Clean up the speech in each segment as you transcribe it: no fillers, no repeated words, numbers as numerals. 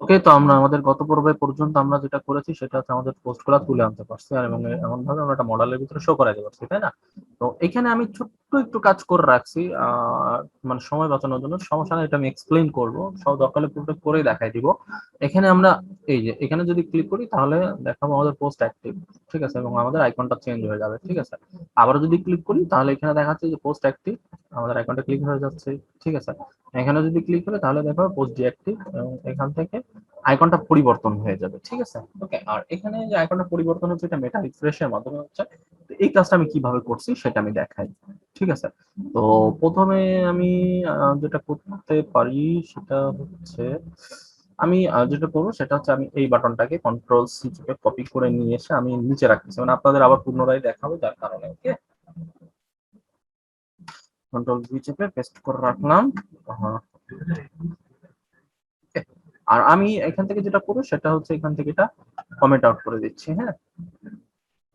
ওকে, তো আমরা আমাদের গত পর্বে পর্যন্ত আমরা যেটা করেছি সেটা হচ্ছে আমাদের পোস্টগুলো তুলে আনতে পারছি, আর এবং এমন ভাবে আমরা একটা মডেলের ভিতরে শো করাতে পারছি, তাই না? তো এখানে আমি ছোট্ট একটু কাজ করে রাখছি, মানে সময় বাঁচানোর জন্য। সমস্যা নেই, এটা আমি এক্সপ্লেইন করবো, সব দরকারে পুরোটা করে দেখাই দিব। এখানে আমরা এই যে এখানে যদি ক্লিক করি তাহলে দেখাবো আমাদের পোস্ট অ্যাক্টিভ, ঠিক আছে, এবং আমাদের আইকনটা চেঞ্জ হয়ে যাবে, ঠিক আছে। আবার যদি ক্লিক করি তাহলে এখানে দেখাচ্ছে যে পোস্ট অ্যাক্টিভ, আমাদের আইকনটা ক্লিক হয়ে যাচ্ছে, ঠিক আছে। এখানে যদি ক্লিক করি তাহলে দেখো পোস্ট ডিঅ্যাক্টিভ, এবং এখান থেকে আইকনটা পরিবর্তন হয়ে যাবে, ঠিক আছে। ওকে, আর এখানে যে আইকনটা পরিবর্তন হচ্ছে এটা মেটা রিফ্রেশের মাধ্যমে হচ্ছে। তো এই কাজটা আমি কিভাবে করছি সেটা আমি দেখাই, ঠিক আছে। তো প্রথমে আমি যেটা করতে পারি সেটা হচ্ছে আমি যেটা করবো সেটা হচ্ছে আমি এই বাটনটাকে কন্ট্রোল সি চেপে কপি করে নিয়ে এসে আমি নিচে রাখতেছি, মানে আপনাদের আবার পুনরায় দেখাবো যার কারণে। ওকে, কন্ট্রোল ভি চেপে পেস্ট করে রাখলাম। হ্যাঁ, আর আমি এখান থেকে যেটা করবো সেটা হচ্ছে এখান থেকে এটা কমেন্ট আউট করে দিচ্ছি। হ্যাঁ,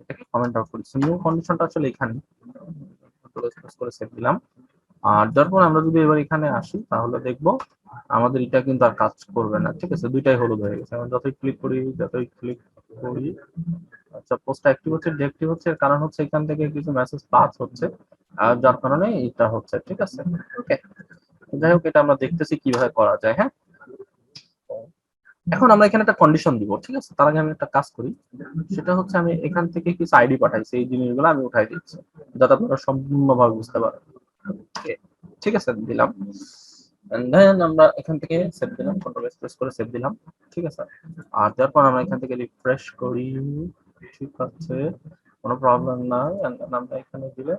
এটাকে কমেন্ট আউট করেছি, নিউ কন্ডিশনটা আসলে এখানে করে সেভ দিলাম। আর তারপর আমরা যদি এবার এখানে আসি তাহলে দেখবো আমাদের এটা কিন্তু আর কাজ করবে না, ঠিক আছে, দুইটাই হলুদ হয়ে গেছে। আমরা যতই ক্লিক করি আচ্ছা, পোস্ট অ্যাক্টিভ হচ্ছে ডিঅ্যাক্টিভ হচ্ছে, এর কারণ হচ্ছে এখান থেকে কিছু মেসেজ পাস হচ্ছে, আর যার কারণে এটা হচ্ছে, ঠিক আছে। ওকে, যাই হোক, এটা আমরা দেখতেছি কিভাবে করা যায়। হ্যাঁ, এখন আমরা এখানে একটা কন্ডিশন দিব, ঠিক আছে। তার আগে আমি একটা কাজ করি, সেটা হচ্ছে আমি এখান থেকে কিছু আইডি পাঠাইছি, এই জিনিসগুলো আমি উঠাই দিচ্ছি যাতে আপনারা সম্পূর্ণভাবে বুঝতে পারেন। Okay, ঠিক আছে, দিলাম। দেন আমরা এখান থেকে সেভ দিলাম, কন্ট্রোল এস প্রেস করে সেভ দিলাম, ঠিক আছে। আর তারপর আমরা এখান থেকে রিফ্রেশ করি, ঠিক আছে, কোনো প্রবলেম নাই। আমরা এখানে দিলে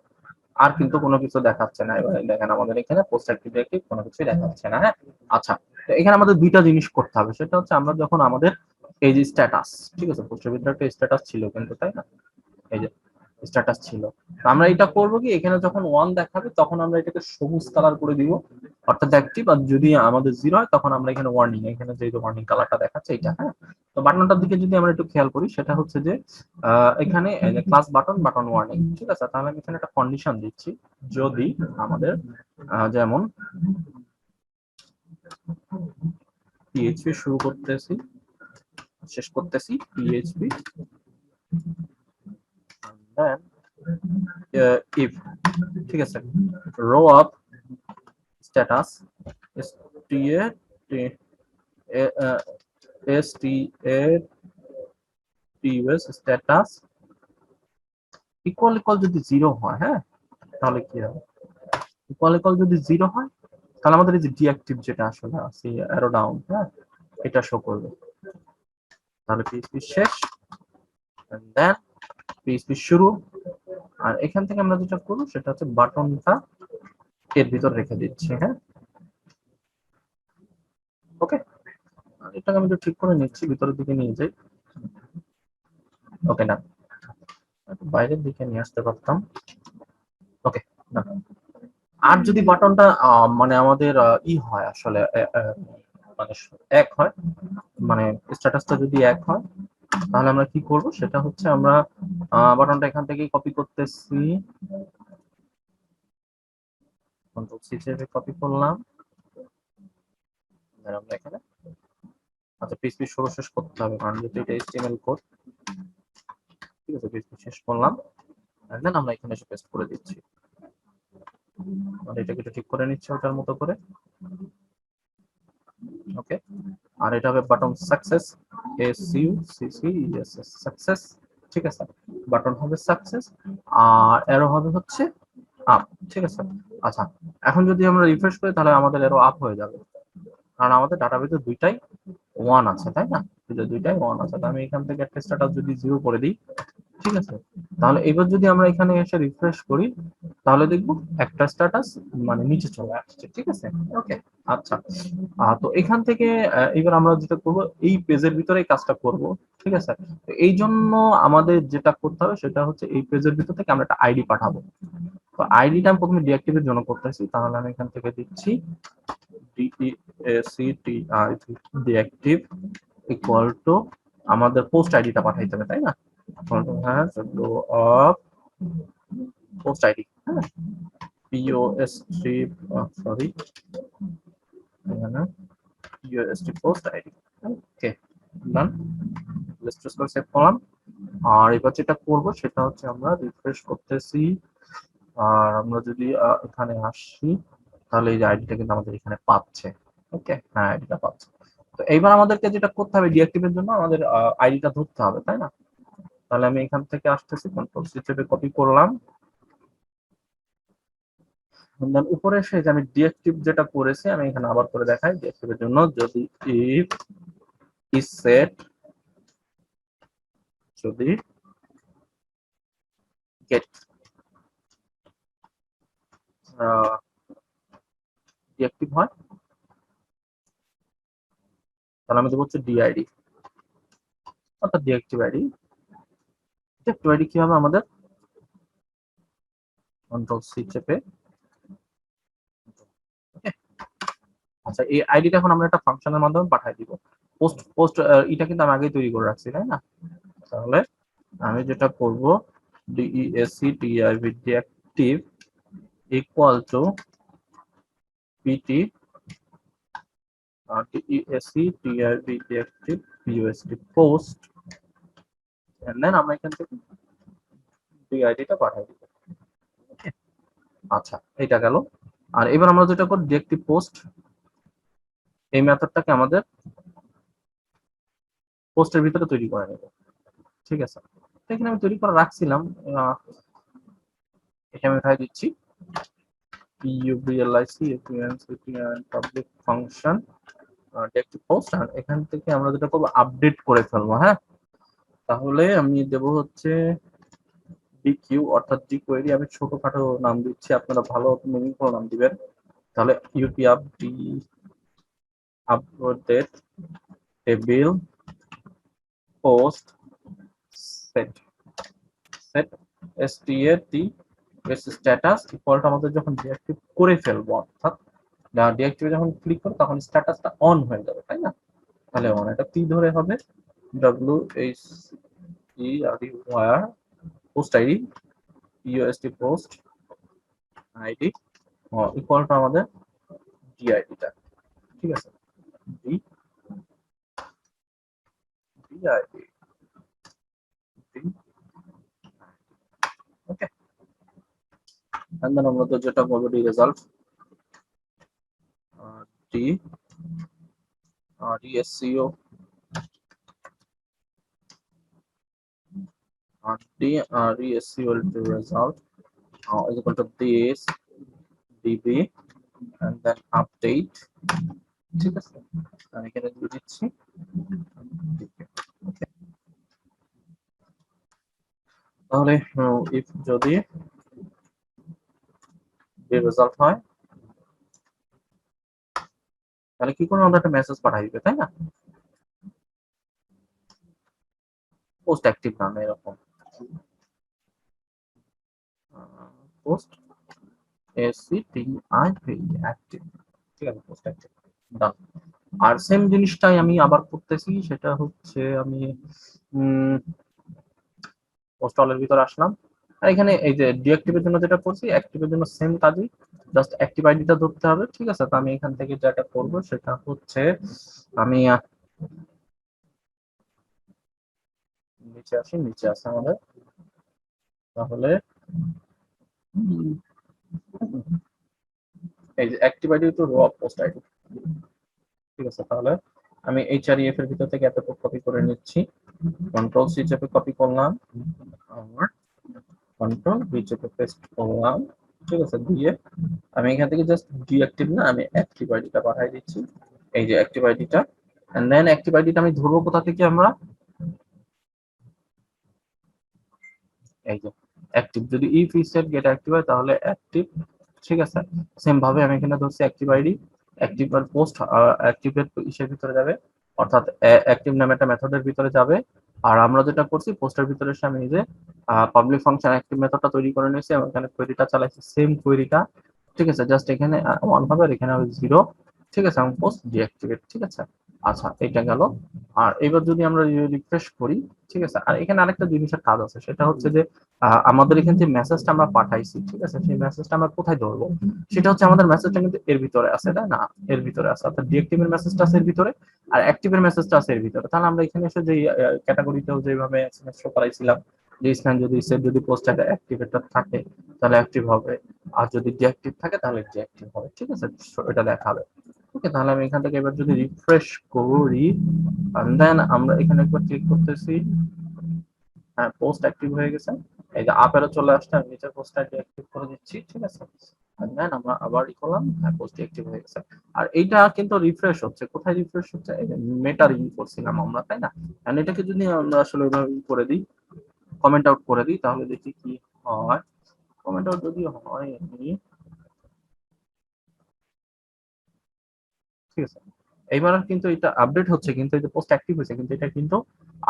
আর কিন্তু কোনো কিছু দেখাচ্ছে না। এবার দেখেন আমাদের এখানে পোস্ট অ্যাক্টিভ অ্যাক্টিভ কোনো কিছুই দেখাচ্ছে না। হ্যাঁ, আচ্ছা, তো এখানে আমাদের দুইটা জিনিস করতে হবে, সেটা হচ্ছে আমরা যখন আমাদের এই যে স্ট্যাটাস, ঠিক আছে, পোস্টের ভিতরে একটা স্ট্যাটাস ছিল কিন্তু, তাই না? এই যে স্ট্যাটাস ছিল, তো আমরা এটা করব কি, এখানে যখন ওয়ান দেখাবে তখন আমরা এটাকে সবুজ কালার করে দিব, অর্থাৎ অ্যাক্টিভ। আর যদি আমাদের জিরো হয় তখন আমরা এখানে ওয়ার্নিং, এখানে যে ওয়ার্নিং কালারটা দেখাচ্ছে এটা। হ্যাঁ, তো বাটনটার দিকে যদি আমরা একটু খেয়াল করি সেটা হচ্ছে যে এখানে ক্লাস বাটন বাটন ওয়ার্নিং, ঠিক আছে। তাহলে আমি এখানে একটা কন্ডিশন দিচ্ছি, যদি আমাদের যেমন পিএইচপি শুরু করতেছি, শেষ করতেছি পিএইচপি, দেন ইফ, ঠিক আছে, row up status status status equal equal যদি জিরো হয়, হ্যাঁ, তাহলে কি হবে, ইকুয়াল ইকুয়াল যদি জিরো হয় তাহলে আমাদের এই যে ডিঅ্যাক্টিভ যেটা আসলে আছে অ্যারো ডাউন, হ্যাঁ, এটা শো করবে। তাহলে পিএইচপি শেষ, দেন পিএইচপি শুরু। আর এখান থেকে আমরা যেটা করবো সেটা হচ্ছে বাটনটা এর ভিতর রেখে দিচ্ছি। হ্যাঁ, ওকে, এটাকে আমি একটু ঠিক করে নিচ্ছি, ভিতরের দিকে নিয়ে যাই। ওকে, না, বাইরের দিকে নিয়ে আসতে পারতাম। ওকে, না, আর যদি বাটনটা মানে আমাদের ই হয় আসলে মানে এক হয়, মানে স্ট্যাটাসটা যদি এক হয় তাহলে আমরা কি করব সেটা হচ্ছে আমরা বাটনটা এখান থেকে কপি করতেছি, কন্ট্রোল সি চেপে কপি করলাম। আমরা এখানে আচ্ছা পিএইচপি শুরু শেষ করতে হবে কারণ যেহেতু এটা এইচটিএমএল কোড, ঠিক আছে, পিএইচপি শেষ করলাম। দেন আমরা এখানে এসে পেস্ট করে দিচ্ছি, মানে এটাকে একটু ঠিক করে নিচ্ছি ওটার মতো করে। ওকে, আর এটা হবে button success, S U C C S S success, ঠিক আছে, বাটন হবে সাকসেস, আর এরো হবে হচ্ছে আপ, ঠিক আছে। আচ্ছা, এখন যদি আমরা রিফ্রেশ করি তাহলে আমাদের এরো আপ হয়ে যাবে, কারণ আমাদের ডাটাবেসে দুইটাই ওয়ান আছে, তাই না? দুইটাই ওয়ান আছে, তো আমি এখান থেকে একটা স্ট্যাটাস যদি জিরো করে দিই, ঠিক আছে, তাহলে এবার যদি আমরা এখানে এসে রিফ্রেশ করি তাহলে দেখবো একটা স্ট্যাটাস মানে নিচে চলে আসছে, ঠিক আছে। ওকে, আচ্ছা, তো এখান থেকে এবার আমরা যেটা করব এই পেজের ভিতরে কাজটা করব, ঠিক আছে। তো এই জন্য আমাদের যেটা করতে হবে সেটা হচ্ছে এই পেজের ভিতর থেকে আমরা একটা আইডি পাঠাবো। তো আইডিটা আমি প্রথমে ডিঅ্যাক্টিভের জন্য করতেছি, তাহলে আমি এখান থেকে দিচ্ছি ডিঅ্যাক্টিভ ইকুয়াল টু আমাদের পোস্ট আইডিটা পাঠাইতে হবে, তাই না? হ্যাঁ, অফ পোস্ট আইডি, হ্যাঁ, পিওএসটি, সরি, এখানে পিওএসটি পোস্ট আইডি, ওকে, ডান। রেজিস্টার করে সেভ করলাম। আর এবার যেটা করব সেটা হচ্ছে আমরা রিফ্রেশ করতেছি। আর আমরা যদি এখানে আসি, তাহলে এই যে আইডিটা কিন্তু আমাদের এখানে পাচ্ছে। ওকে, হ্যাঁ আইডিটা পাচ্ছে। তো এইবার আমাদেরকে যেটা করতে হবে, ডিঅ্যাক্টিভের জন্য আমাদের আইডিটা ধরতে হবে, তাই না? তাহলে আমি এখান থেকে আসতেছি, কন্ট্রোল সি চেপে কপি করলাম। উপরে এসে যে আমি ডিঅ্যাক্টিভ যেটা করেছি আমি এখানে আবার করে দেখাই। ডিঅ্যাক্টিভের জন্য যদি ইফ ইজ সেট, যদি গেট ডিঅ্যাক্টিভ হয়, তাহলে আমি দেবো হচ্ছে ডিআইডি, অর্থাৎ ডিঅ্যাক্টিভ আইডি। ডিঅ্যাক্টিভ আইডি কি হবে আমাদের, কন্ট্রোল সি চেপে। আচ্ছা, এই আইডিটা এখন আমরা একটা ফাংশনের মাধ্যমে পাঠিয়ে দিব। পোস্ট পোস্ট এটা কিন্তু আমি আগেই তৈরি করে রাখছি, তাই না? তাহলে আমি যেটা করব, DESC TIV deactive equal to PT DESC TIV deactive POST post, and then আমরা এখান থেকে ডিআইডিটা পাঠিয়ে দিব। আচ্ছা, এটা গেল। আর এবার আমরা যেটা করব, ডিরেক্টিভ পোস্ট, এই মেথডটাকে আমাদের পোস্টের ভিতরে তৈরি করে নেব। ঠিক আছে, এখানে আমি তৈরি করে রাখছিলাম, এটা আমি উঠাই দিচ্ছি। পাবলিক ফাংশন ডিরেক্টিভ পোস্ট, আর এখান থেকে আমরা যেটা করব আপডেট করে ফেলবো। হ্যাঁ, তাহলে আমি দেব হচ্ছে ডিকিউ, অর্থাৎ ডিকোয়েরি। আমি ছোটখাটো নাম দিচ্ছি, আপনারা ভালো মিনিংফুল নাম দিবেন। তাহলে UP upd update table post set set STAT status equal to, আমাদের যখন ডিঅ্যাক্টিভ করে ফেলবো, অর্থাৎ ডিঅ্যাক্টিভে যখন ক্লিক করব তখন স্ট্যাটাসটা অন হয়ে যাবে, তাই না? তাহলে অন, এটা কি ধরে হবে, W H E R E where post ID UST post ID equal to আমাদের ডিআইডিটা। ঠিক আছে, D DID D. Okay, and then আমরা তো যেটা বলবো D result D DSCO D SQL to result is equal to this db and then update। ঠিক আছে, আমি এখানে দিয়ে দিচ্ছি। তাহলে if যদি রেজাল্ট হয়, তাহলে কি করবো, আমরা একটা মেসেজ পাঠাই দিবে, তাই না? পোস্ট অ্যাক্টিভ নামে এরকম পোস্ট এসসিটিআইভি অ্যাক্টিভ। ঠিক আছে, পোস্ট অ্যাক্টিভ, ডান। আর সেম জিনিসটাই আমি আবার করতেছি, সেটা হচ্ছে আমি পোস্ট অলের ভিতরে আসলাম। আর এখানে এই যে ডিঅ্যাক্টিভের জন্য যেটা করছি, অ্যাক্টিভের জন্য সেম কাজই, জাস্ট অ্যাক্টিভ আইডিটা ধরতে হবে। ঠিক আছে, তো আমি এখান থেকে যেটা করব সেটা হচ্ছে আমি নিচে আসি, নিচে আছে আমাদের, তাহলে এই যে অ্যাক্টিভ আইডি টু র পোস্ট আইডি। ঠিক আছে, তাহলে আমি এইচআরইএফ এর ভিতর থেকে এতটুকু কপি করে নিচ্ছি, কন্ট্রোল সি চেপে কপি করলাম, আর কন্ট্রোল ভি চেপে পেস্ট করলাম। ঠিক আছে, দিয়ে আমি এখান থেকে জাস্ট ডিঅ্যাক্টিভ না, আমি অ্যাক্টিভ আইডিটা পাঠাই দিচ্ছি। এই যে অ্যাক্টিভ আইডিটা, এন্ড দেন অ্যাক্টিভ আইডিটা আমি ধরবো কোথা থেকে, আমরা এই যে অ্যাক্টিভ, যদি if is set get active হয় তাহলে অ্যাক্টিভ। ঠিক আছে, সেম ভাবে আমি এখানে ধরছি অ্যাক্টিভ আইডি, অ্যাক্টিভ আর পোস্ট অ্যাক্টিভের ইসের ভিতরে যাবে, অর্থাৎ অ্যাক্টিভ নামে একটা মেথডের ভিতরে যাবে। আর আমরা যেটা করছি, পোস্টের ভিতরে এসে আমি নিজে পাবলিক ফাংশন অ্যাক্টিভ মেথডটা তৈরি করে নিয়েছি, আমি এখানে কোয়েরিটা চালাইছি, সেম কোয়েরিটা। ঠিক আছে, জাস্ট এখানে 1 হবে আর এখানে হবে 0। ঠিক আছে, আমি পোস্ট ডিঅ্যাক্টিভেট। ঠিক আছে, আচ্ছা, এটা গেল। আর এবার যদি আমরা রিফ্রেশ করি, ঠিক আছে, আর এখানে আরেকটা জিনিসের কাজ আছে, সেটা হচ্ছে যে আমাদের এখানে যে মেসেজটা আমরা পাঠাইছি, ঠিক আছে, সেই মেসেজটা আমরা কোথায় ধরবো, সেটা হচ্ছে আমাদের মেসেজটা কিন্তু এর ভিতরে আছে, তাই না? এর ভিতরে আছে, অর্থাৎ ডিএক্টিভের মেসেজটা আছে এর ভিতরে, আর অ্যাক্টিভের মেসেজটা আছে এর ভিতরে। তাহলে আমরা এখানে এসে যে ক্যাটাগরিতেও যেভাবে এসএমএস শো করাইছিলাম, যে স্ক্যান যদি সেট যদি পোস্টটা অ্যাক্টিভেটেড থাকে তাহলে অ্যাক্টিভ হবে, আর যদি ডিঅ্যাক্টিভ থাকে তাহলে ডিঅ্যাক্টিভ হবে, ঠিক আছে, এটা দেখাবে। ওকে, তাহলে আমি এখান থেকে এবার যদি রিফ্রেশ করি, দেন আমরা এখানে একবার ক্লিক করতেছি, হ্যাঁ, পোস্ট অ্যাক্টিভ হয়ে গেছে। এই যে আপ এরো চলে আসছে, আমি নিচের পোস্টটা অ্যাক্টিভ করে দিচ্ছি, ঠিক আছে। দেন আমরা আবার ই করলাম, হ্যাঁ, পোস্ট অ্যাক্টিভ হয়ে গেছে। আর এইটা কিন্তু রিফ্রেশ হচ্ছে, কোথায় রিফ্রেশ হচ্ছে, এই যে মেটার ই করছিলাম আমরা, তাই না? এন্ড এটাকে যদি আমরা আসলে ওইভাবে করে দিই, কমেন্ট আউট করে দিই, তাহলে দেখি কি হয়। কমেন্ট আউট যদি হয়, ঠিক আছে, এইবার কিন্তু এটা আপডেট হচ্ছে, কিন্তু এই যে পোস্ট অ্যাক্টিভ হয়েছে, কিন্তু এটা কিন্তু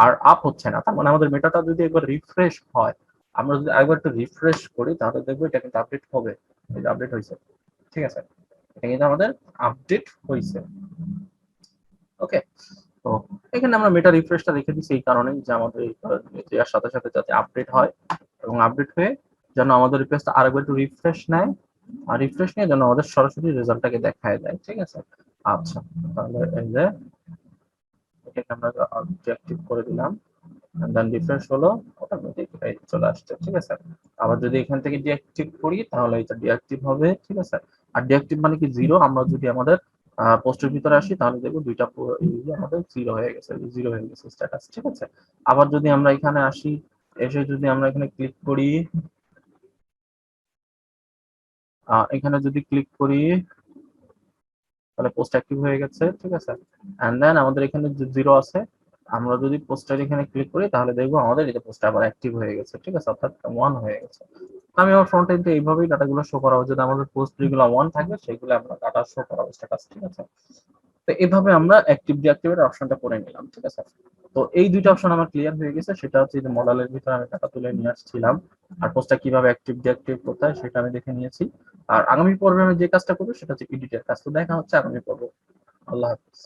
আর আপ হচ্ছে না। তার মানে আমাদের মেটাটা যদি একবার রিফ্রেশ হয়, আমরা যদি একবার একটু রিফ্রেশ করি, তাহলে দেখবো এটা কিন্তু আপডেট হবে। এই যে আপডেট হয়েছে, ঠিক আছে, এটা কিন্তু আমাদের আপডেট হয়েছে। ওকে, তো এখানে আমরা মেটা রিফ্রেশটা রেখে দিচ্ছি এই কারণেই যে আমাদের এর সাথে সাথে যাতে আপডেট হয়, এবং আপডেট হয়ে যেন আমাদের পেজটা আরেকবার একটু রিফ্রেশ নেয়, আর রিফ্রেশ নিয়ে যেন আমাদের সরাসরি রেজাল্টটাকে দেখায় দেয়, ঠিক আছে। আচ্ছা, তাহলে এই যে এটাকে আমরা অবজেক্টিভ করে দিলাম, দেন রিফ্রেশ হলো, অটোমেটিক এই চলে আসছে, ঠিক আছে। আবার যদি এখান থেকে ডিঅ্যাক্টিভ করি, তাহলে এটা ডিঅ্যাক্টিভ হবে, ঠিক আছে। আর ডিঅ্যাক্টিভ মানে কি জিরো, আমরা যদি আমাদের পোস্টের ভিতরে আসি, তাহলে দেখবো দুইটা আমাদের জিরো হয়ে গেছে, জিরো হয়ে গেছে স্ট্যাটাস, ঠিক আছে। আবার যদি আমরা এখানে আসি, এসে যদি আমরা এখানে ক্লিক করি, এখানে যদি ক্লিক করি, তাহলে পোস্ট অ্যাক্টিভ হয়ে গেছে, ঠিক আছে। এন্ড দেন আমাদের এখানে যে জিরো আছে, আমরা যদি পোস্টার এখানে ক্লিক করি, তাহলে দেখবো আমাদের এই যে পোস্ট আবার অ্যাক্টিভ হয়ে গেছে, ঠিক আছে, অর্থাৎ ওয়ান হয়ে গেছে। আমি আমার ফ্রন্ট এন্ডে এইভাবেই ডাটাগুলো শো করাবো, যদি আমাদের পোস্ট যেগুলো ওয়ান থাকবে সেগুলো আমরা ডাটা শো করাবো স্ট্যাটাস, ঠিক আছে। তো এভাবে আমরা অ্যাক্টিভ ডিঅ্যাক্টিভেট অপশনটা করে নিলাম, ঠিক আছে। তো এই দুইটা অপশন আমার ক্লিয়ার হয়ে গেছে, সেটা হচ্ছে যে মডেলের ভিতরে আমি টাকা তুলে নিয়ে আসছিলাম, আর পোস্টটা কিভাবে অ্যাক্টিভ ডিঅ্যাক্টিভ করতে হয় সেটা আমি দেখে নিয়েছি। আর আগামী পর্বে আমি যে কাজটা করবো সেটা হচ্ছে এডিটের কাজ। তো দেখা হচ্ছে আগামী পর্ব। আল্লাহ হাফিজ।